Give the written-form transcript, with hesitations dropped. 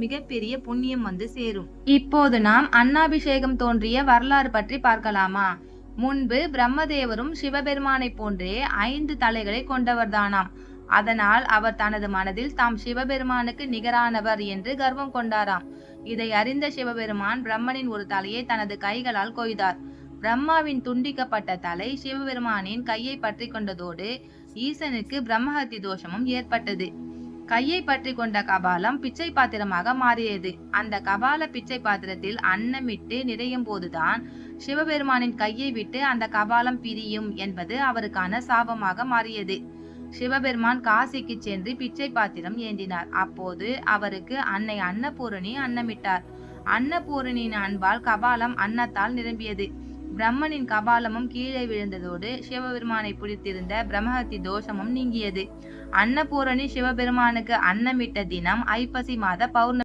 மிகப்பெரிய புண்ணியம் வந்து சேரும். இப்போது நாம் அன்னாபிஷேகம் தோன்றிய வரலாறு பற்றி பார்க்கலாமா? முன்பு பிரம்மதேவரும் சிவபெருமானைப் போன்றே 5 தலைகளை கொண்டவர்தானாம். அதனால் அவர் தனது மனதில் தாம் சிவபெருமானுக்கு நிகரானவர் என்று கர்வம் கொண்டாராம். இதை அறிந்த சிவபெருமான் பிரம்மனின் ஒரு தலையை தனது கைகளால் கொய்தார். பிரம்மாவின் துண்டிக்கப்பட்ட தலை சிவபெருமானின் கையை பற்றி கொண்டதோடு ஈசனுக்கு பிரம்மஹத்தி தோஷமும் ஏற்பட்டது. கையை பற்றி கொண்ட கபாலம் பிச்சை பாத்திரமாக மாறியது. அந்த கபால பிச்சை பாத்திரத்தில் அன்னமிட்டு நிறையும் போதுதான் சிவபெருமானின் கையை விட்டு அந்த கபாலம் பிரியும் என்பது அவருக்கான சாபமாக மாறியது. சிவபெருமான் காசிக்கு சென்று பிச்சை பாத்திரம் ஏந்தினார். அப்போது அவருக்கு அன்னை அன்னபூரணி அன்னமிட்டார். அன்னபூரணியின் அன்பால் கபாலம் அன்னத்தால் நிரம்பியது. பிரம்மனின் கபாலமும் கீழே விழுந்ததோடு சிவபெருமானை பிடித்திருந்த பிரம்மஹத்தி தோஷமும் நீங்கியது. அன்னபூரணி சிவபெருமானுக்கு அன்னமிட்ட தினம் ஐப்பசி மாத பௌர்ணமி.